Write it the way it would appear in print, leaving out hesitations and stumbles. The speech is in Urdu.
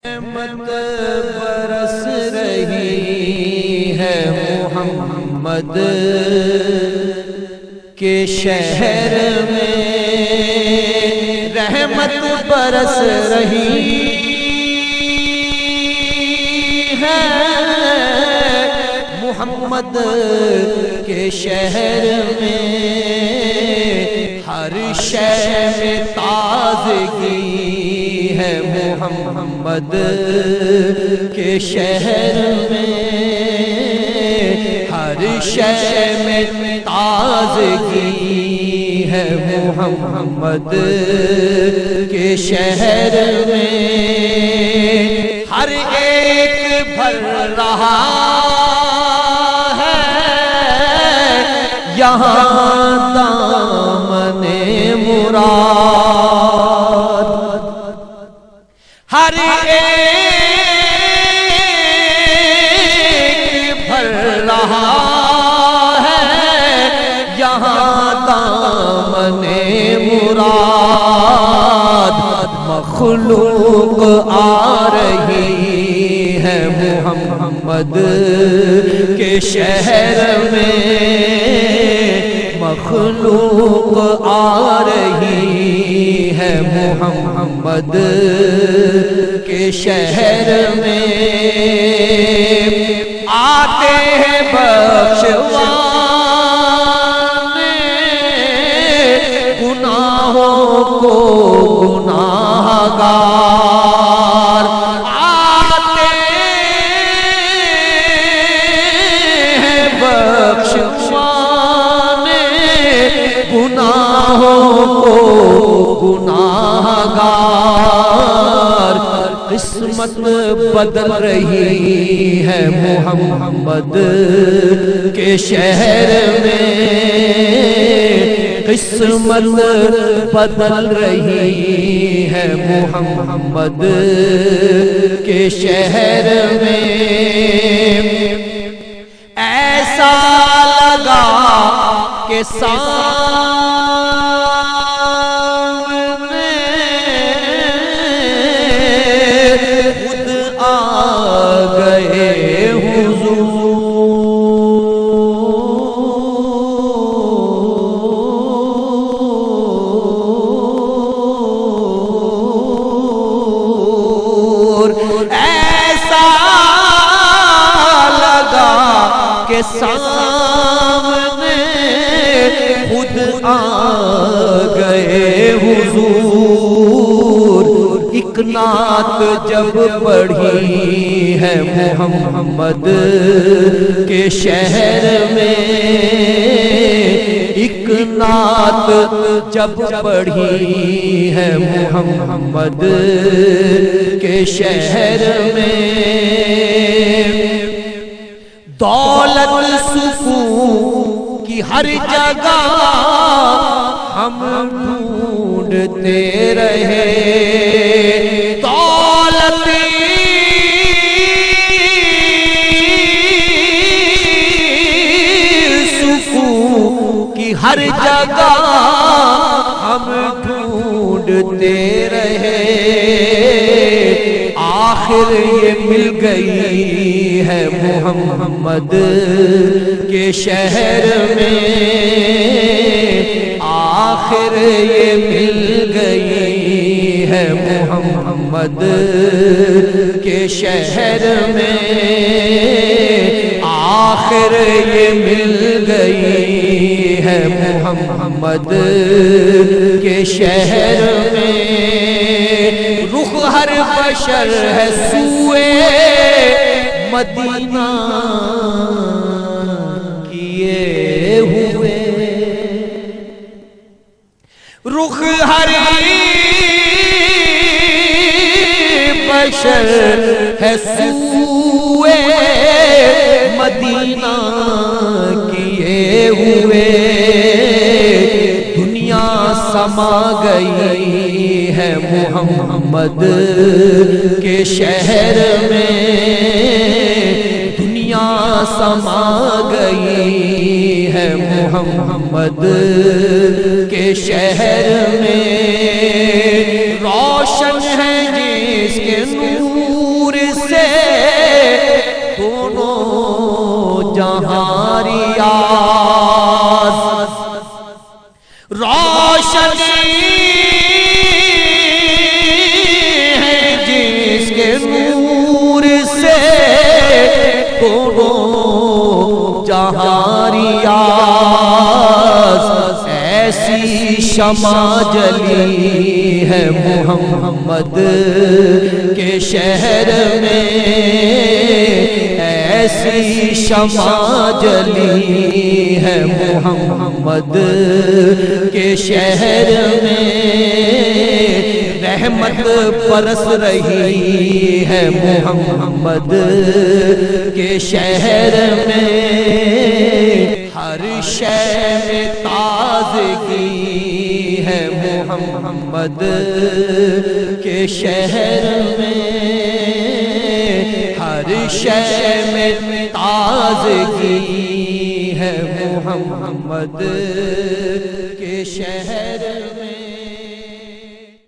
رحمت برس رہی ہے محمد کے شہر میں، رحمت برس رہی ہے محمد کے شہر میں، ہر شے میں تازگی ہے محمد کے شہر میں، ہر شے میں تازگی ہے محمد کے شہر میں، ہر ایک بھر رہا ہے یہاں دامن مراد، ہر ایک بھر رہا ہے یہاں دامن مراد، مخلوق آ رہی ہے محمد کے شہر میں، مخلوق آ رہی ہے محمد کے شہر میں، آتے ہیں بخشوانے گناہوں کو گناہگار، آتے ہیں بخشوانے گناہوں کو گناہگار، قسمت بدل رہی ہے محمد کے شہر میں، قسمت بدل رہی ہے محمد کے شہر میں، ایسا لگا کہ سامنے خود آ گئے حضور، ایسا لگا کہ سامنے خود آ گئے حضور، ایک نعت جب پڑھی ہے محمد کے شہر میں، ایک نعت جب پڑھی ہے محمد کے شہر میں، دولت سکون کی ہر جگہ ہم ڈھونڈتے رہے، دولت سکون کی ہر جگہ ہم ڈھونڈتے رہے، آخر یہ مل گئی ہے محمد کے شہر میں، آخر یہ مل گئی ہے محمد کے شہر میں، آخر یہ مل گئی ہے محمد کے شہر میں، رخ ہر بشر ہے سوئے مدینہ کیے ہوئے، رخ ہر بشر ہے سوئے مدینہ کیے ہوئے، دنیا سما گئی ہے محمد کے شہر میں، دنیا سما گئی ہے محمد کے شہر میں، روشن ہے جس کے نور روشنی ہے جس کے نور سے دونوں جہاں ریاض، ایسی شمع جلی ہے محمد کے شہر میں، ایسی شمع جلی ہے محمد کے شہر میں، رحمت برس رہی ہے محمد کے شہر میں، ہر شے میں تازگی ہے محمد کے شہر میں، ہر شے میں تازگی ہے محمد کے شہر میں۔